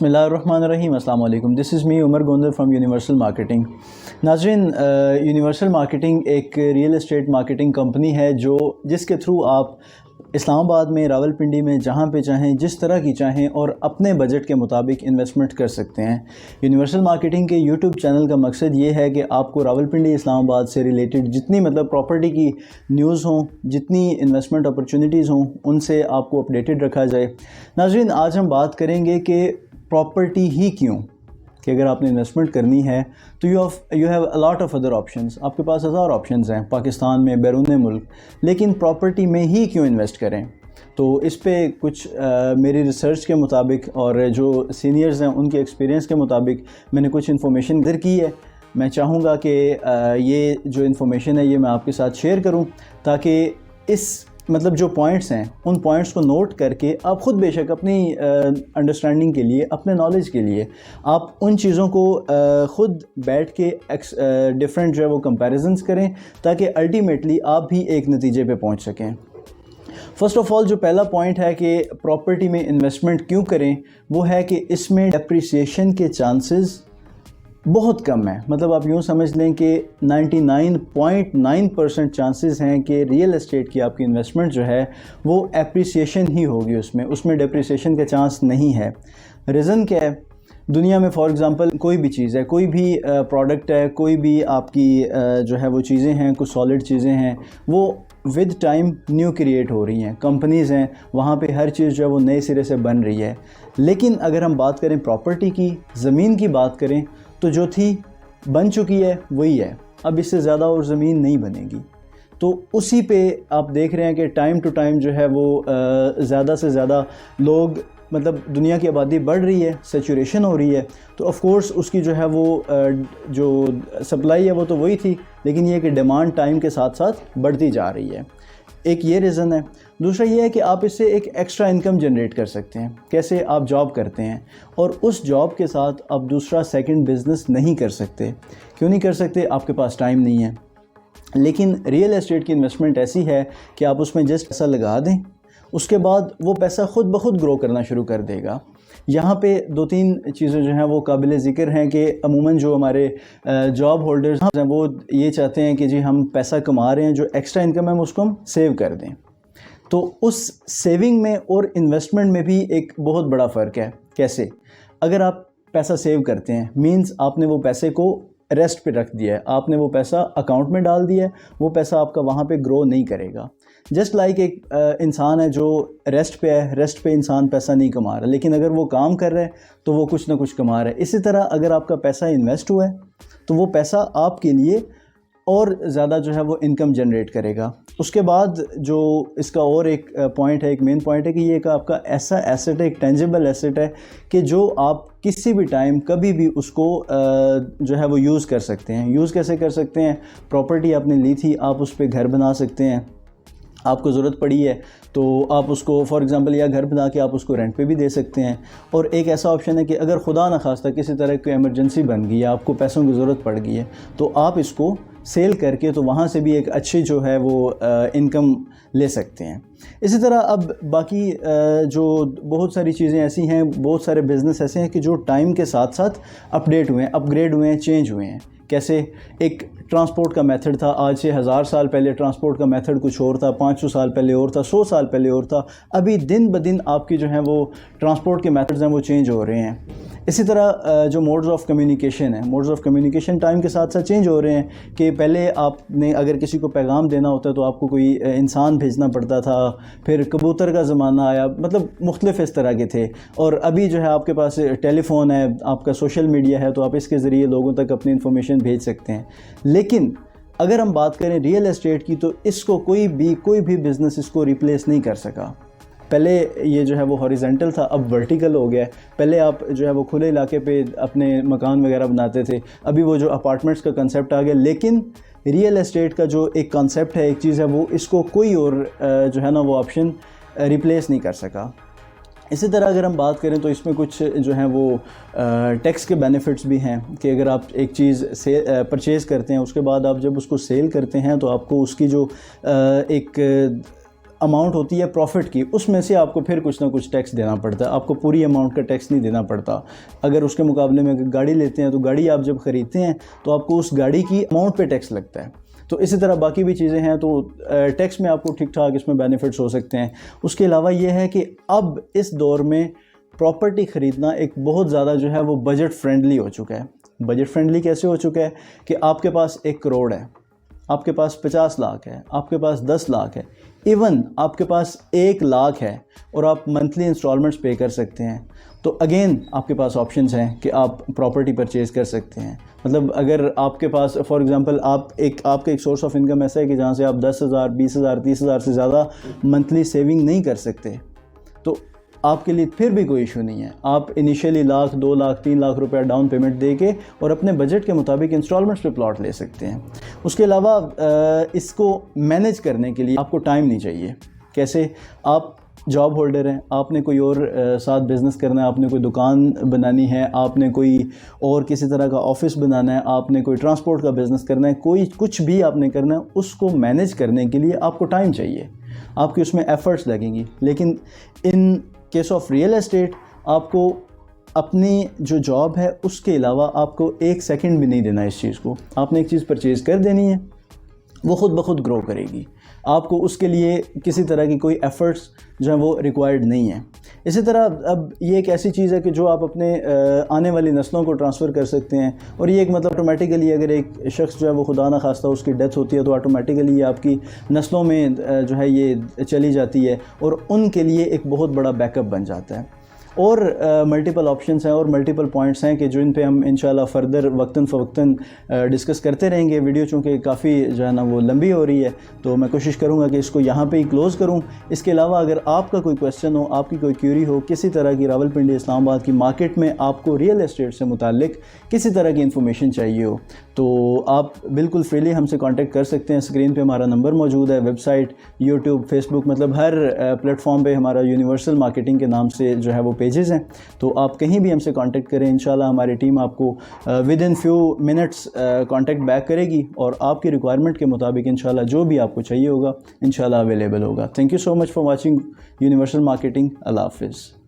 بسم اللہ الرحمن الرحیم. السلام علیکم. دس از می عمر گوندر فرام یونیورسل مارکیٹنگ. ناظرین، یونیورسل مارکیٹنگ ایک ریئل اسٹیٹ مارکیٹنگ کمپنی ہے جس کے تھرو آپ اسلام آباد میں، راولپنڈی میں، جہاں پہ چاہیں، جس طرح کی چاہیں اور اپنے بجٹ کے مطابق انویسٹمنٹ کر سکتے ہیں. یونیورسل مارکیٹنگ کے یوٹیوب چینل کا مقصد یہ ہے کہ آپ کو راولپنڈی، اسلام آباد سے ریلیٹڈ جتنی پراپرٹی کی نیوز ہوں، جتنی انویسٹمنٹ اپرچونیٹیز ہوں، ان سے آپ کو اپڈیٹڈ رکھا جائے. ناظرین، آج ہم بات کریں گے کہ پراپرٹی ہی کیوں، کہ اگر آپ نے انویسٹمنٹ کرنی ہے تو you have a lot of other options. آپ کے پاس ہزار آپشنز ہیں پاکستان میں، بیرون ملک، لیکن پراپرٹی میں ہی کیوں انویسٹ کریں؟ تو اس پہ کچھ میری ریسرچ کے مطابق اور جو سینئرز ہیں ان کے ایکسپیرینس کے مطابق میں نے کچھ انفارمیشن ادھر کی ہے. میں چاہوں گا کہ یہ جو انفارمیشن ہے یہ میں آپ کے ساتھ شیئر کروں، تاکہ اس جو پوائنٹس ہیں ان پوائنٹس کو نوٹ کر کے آپ خود بے شک اپنی انڈرسٹینڈنگ کے لیے، اپنے نالج کے لیے آپ ان چیزوں کو خود بیٹھ کے ڈفرینٹ جو ہے وہ کمپیریزنس کریں، تاکہ الٹیمیٹلی آپ بھی ایک نتیجے پہ پہنچ سکیں. فرسٹ آف آل، جو پہلا پوائنٹ ہے کہ پراپرٹی میں انویسٹمنٹ کیوں کریں، وہ ہے کہ اس میں ڈیپریسیشن کے چانسز بہت کم ہیں. آپ یوں سمجھ لیں کہ 99.9% چانسز ہیں کہ ریئل اسٹیٹ کی آپ کی انویسٹمنٹ جو ہے وہ اپریسیشن ہی ہوگی، اس میں ڈیپریسیشن کا چانس نہیں ہے. ریزن کیا ہے؟ دنیا میں فار ایگزامپل کوئی بھی چیز ہے، کوئی بھی پروڈکٹ ہے، کوئی بھی آپ کی جو ہے وہ چیزیں ہیں، کچھ سالڈ چیزیں ہیں، وہ ود ٹائم نیو کریٹ ہو رہی ہیں. کمپنیز ہیں، وہاں پہ ہر چیز جو ہے وہ نئے سرے سے بن رہی ہے. لیکن اگر ہم بات کریں پراپرٹی کی، زمین کی بات کریں، تو جو تھی بن چکی ہے وہی ہے، اب اس سے زیادہ اور زمین نہیں بنے گی. تو اسی پہ آپ دیکھ رہے ہیں کہ ٹائم ٹو ٹائم جو ہے وہ زیادہ سے زیادہ لوگ، دنیا کی آبادی بڑھ رہی ہے، سیچوریشن ہو رہی ہے، تو آف کورس اس کی جو ہے وہ جو سپلائی ہے وہ تو وہی تھی، لیکن یہ کہ ڈیمانڈ ٹائم کے ساتھ ساتھ بڑھتی جا رہی ہے. ایک یہ ریزن ہے. دوسرا یہ ہے کہ آپ اس سے ایک ایکسٹرا انکم جنریٹ کر سکتے ہیں. کیسے؟ آپ جاب کرتے ہیں اور اس جاب کے ساتھ آپ دوسرا سیکنڈ بزنس نہیں کر سکتے. کیوں نہیں کر سکتے؟ آپ کے پاس ٹائم نہیں ہے. لیکن ریئل اسٹیٹ کی انویسٹمنٹ ایسی ہے کہ آپ اس میں جسٹ پیسہ لگا دیں، اس کے بعد وہ پیسہ خود بخود گرو کرنا شروع کر دے گا. یہاں پہ دو تین چیزیں جو ہیں وہ قابل ذکر ہیں کہ عموماً جو ہمارے جاب ہولڈرز ہیں وہ یہ چاہتے ہیں کہ جی ہم پیسہ کما رہے ہیں، جو ایکسٹرا انکم ہے اس کو ہم سیو کر دیں. تو اس سیونگ میں اور انویسٹمنٹ میں بھی ایک بہت بڑا فرق ہے. کیسے؟ اگر آپ پیسہ سیو کرتے ہیں، مینز آپ نے وہ پیسے کو ریسٹ پہ رکھ دیا ہے، آپ نے وہ پیسہ اکاؤنٹ میں ڈال دیا ہے، وہ پیسہ آپ کا وہاں پہ گرو نہیں کرے گا. جسٹ لائک ایک انسان ہے جو ریسٹ پہ ہے، ریسٹ پہ انسان پیسہ نہیں کما رہا، لیکن اگر وہ کام کر رہا ہے تو وہ کچھ نہ کچھ کما رہا ہے. اسی طرح اگر آپ کا پیسہ انویسٹ ہوا ہے تو وہ پیسہ آپ کے لیے اور زیادہ جو ہے وہ انکم جنریٹ کرے گا. اس کے بعد جو اس کا اور ایک پوائنٹ ہے، ایک مین پوائنٹ ہے کہ یہ ایک آپ کا ایسا ایسٹ ہے، ایک ٹینجیبل ایسٹ ہے کہ جو آپ کسی بھی ٹائم کبھی بھی اس کو جو ہے وہ یوز کر سکتے ہیں. یوز کیسے کر سکتے ہیں؟ پراپرٹی آپ نے لی تھی، آپ اس پہ گھر بنا سکتے ہیں. آپ کو ضرورت پڑی ہے تو آپ اس کو فار ایگزامپل یا گھر بنا کے آپ اس کو رینٹ پہ بھی دے سکتے ہیں. اور ایک ایسا آپشن ہے کہ اگر خدا نخواستہ کسی طرح کی ایمرجنسی بن گئی ہے، آپ کو پیسوں کی ضرورت پڑ گئی ہے، تو آپ اس کو سیل کر کے تو وہاں سے بھی ایک اچھی جو ہے وہ انکم لے سکتے ہیں. اسی طرح اب باقی جو بہت ساری چیزیں ایسی ہیں، بہت سارے بزنس ایسے ہیں کہ جو ٹائم کے ساتھ ساتھ اپڈیٹ ہوئے ہیں، اپ گریڈ ہوئے ہیں، چینج ہوئے ہیں. کیسے؟ ایک ٹرانسپورٹ کا میتھڈ تھا، آج سے 1000 سال پہلے ٹرانسپورٹ کا میتھڈ کچھ اور تھا، 500 سال پہلے اور تھا، 100 سال پہلے اور تھا. ابھی دن بدن آپ کی جو ہیں وہ ٹرانسپورٹ کے میتھڈز ہیں وہ چینج ہو رہے ہیں. اسی طرح جو موڈز آف کمیونیکیشن ہیں، موڈز آف کمیونیکیشن ٹائم کے ساتھ ساتھ چینج ہو رہے ہیں. کہ پہلے آپ نے اگر کسی کو پیغام دینا ہوتا ہے تو آپ کو کوئی انسان بھیجنا پڑتا تھا، پھر کبوتر کا زمانہ آیا، مختلف اس طرح کے تھے. اور ابھی جو ہے آپ کے پاس ٹیلی فون ہے، آپ کا سوشل میڈیا ہے، تو آپ اس کے ذریعے لوگوں تک اپنی انفارمیشن بھیج سکتے ہیں. لیکن اگر ہم بات کریں ریئل اسٹیٹ کی، تو اس کو کوئی بھی بزنس اس کو ریپلیس نہیں کر سکا. پہلے یہ جو ہے وہ ہاریزنٹل تھا، اب ورٹیکل ہو گیا ہے. پہلے آپ جو ہے وہ کھلے علاقے پہ اپنے مکان وغیرہ بناتے تھے، ابھی وہ جو اپارٹمنٹس کا کنسیپٹ آ گیا. لیکن ریئل اسٹیٹ کا جو ایک کانسیپٹ ہے، ایک چیز ہے، وہ اس کو کوئی اور جو ہے نا وہ آپشن ریپلیس نہیں کر سکا. اسی طرح اگر ہم بات کریں تو اس میں کچھ جو ہیں وہ ٹیکس کے بینیفٹس بھی ہیں کہ اگر آپ ایک چیز پرچیز کرتے ہیں، اس کے بعد آپ جب اس کو سیل کرتے ہیں تو آپ کو اس کی جو ایک اماؤنٹ ہوتی ہے پروفٹ کی، اس میں سے آپ کو پھر کچھ نہ کچھ ٹیکس دینا پڑتا ہے. آپ کو پوری اماؤنٹ کا ٹیکس نہیں دینا پڑتا. اگر اس کے مقابلے میں گاڑی لیتے ہیں تو گاڑی آپ جب خریدتے ہیں تو آپ کو اس گاڑی کی اماؤنٹ پہ ٹیکس لگتا ہے. تو اسی طرح باقی بھی چیزیں ہیں. تو ٹیکس میں آپ کو ٹھیک ٹھاک اس میں بینیفٹس ہو سکتے ہیں. اس کے علاوہ یہ ہے کہ اب اس دور میں پراپرٹی خریدنا ایک بہت زیادہ جو ہے وہ بجٹ فرینڈلی ہو چکا ہے. بجٹ فرینڈلی کیسے ہو چکا ہے کہ آپ کے پاس 1 کروڑ ہے، آپ کے پاس 50 لاکھ ہے، آپ کے پاس 10 لاکھ ہے، ایون آپ کے پاس 1 لاکھ ہے اور آپ منتھلی انسٹالمنٹس پے کر سکتے ہیں. تو اگین آپ کے پاس آپشنز ہیں کہ آپ پراپرٹی پرچیز کر سکتے ہیں. مطلب اگر آپ کے پاس فار ایگزامپل آپ کا ایک سورس آف انکم ایسا ہے کہ جہاں سے آپ 10,000 20,000 30,000 سے زیادہ منتھلی سیونگ نہیں کر سکتے، تو آپ کے لیے پھر بھی کوئی ایشو نہیں ہے. آپ انیشیلی 1 لاکھ 2 لاکھ 3 لاکھ روپیہ ڈاؤن پیمنٹ دے کے اور اپنے بجٹ کے مطابق انسٹالمنٹس پہ پلاٹ لے سکتے ہیں. اس کے علاوہ اس کو مینیج کرنے کے لیے آپ کو ٹائم نہیں چاہیے. کیسے؟ آپ جاب ہولڈر ہیں، آپ نے کوئی اور ساتھ بزنس کرنا ہے، آپ نے کوئی دکان بنانی ہے، آپ نے کوئی اور کسی طرح کا آفس بنانا ہے، آپ نے کوئی ٹرانسپورٹ کا بزنس کرنا ہے، کوئی کچھ بھی آپ نے کرنا ہے، اس کو مینیج کرنے کے لیے آپ کو ٹائم چاہیے. آپ کی اس میں ایفرٹس لگیں گی. لیکن in case of real estate آپ کو اپنی جو جاب ہے اس کے علاوہ آپ کو 1 سیکنڈ بھی نہیں دینا اس چیز کو. آپ نے ایک چیز پرچیز کر دینی ہے، وہ خود بخود گرو کرے گی. آپ کو اس کے لیے کسی طرح کی کوئی ایفرٹس جو ہیں وہ ریکوائرڈ نہیں ہیں. اسی طرح اب یہ ایک ایسی چیز ہے کہ جو آپ اپنے آنے والی نسلوں کو ٹرانسفر کر سکتے ہیں. اور یہ ایک مطلب آٹومیٹیکلی اگر ایک شخص جو ہے وہ خدا نہ خواستہ اس کی ڈیتھ ہوتی ہے تو آٹومیٹیکلی یہ آپ کی نسلوں میں جو ہے یہ چلی جاتی ہے اور ان کے لیے ایک بہت بڑا بیک اپ بن جاتا ہے. اور ملٹیپل آپشنس ہیں اور ملٹیپل پوائنٹس ہیں کہ جو ان پہ ہم انشاءاللہ فردر وقتاً فوقتاً ڈسکس کرتے رہیں گے. ویڈیو چونکہ کافی جو ہے نا وہ لمبی ہو رہی ہے تو میں کوشش کروں گا کہ اس کو یہاں پہ ہی کلوز کروں. اس کے علاوہ اگر آپ کا کوئی کویسچن ہو، آپ کی کوئی کیوری ہو کسی طرح کی، راولپنڈی اسلام آباد کی مارکیٹ میں آپ کو ریئل اسٹیٹ سے متعلق کسی طرح کی انفارمیشن چاہیے ہو، تو آپ بالکل فریلی ہم سے کانٹیکٹ کر سکتے ہیں. اسکرین پہ ہمارا نمبر موجود ہے. ویب سائٹ، یوٹیوب، فیس بک، مطلب ہر پلیٹ فارم پہ ہمارا یونیورسل مارکیٹنگ کے نام سے جو ہے وہ پیجز ہیں. تو آپ کہیں بھی ہم سے کانٹیکٹ کریں، انشاءاللہ ہماری ٹیم آپ کو ودن فیو منٹس کانٹیکٹ بیک کرے گی اور آپ کی ریکوائرمنٹ کے مطابق انشاءاللہ جو بھی آپ کو چاہیے ہوگا انشاءاللہ اویلیبل ہوگا. Thank you so much for watching universal marketing. اللہ حافظ.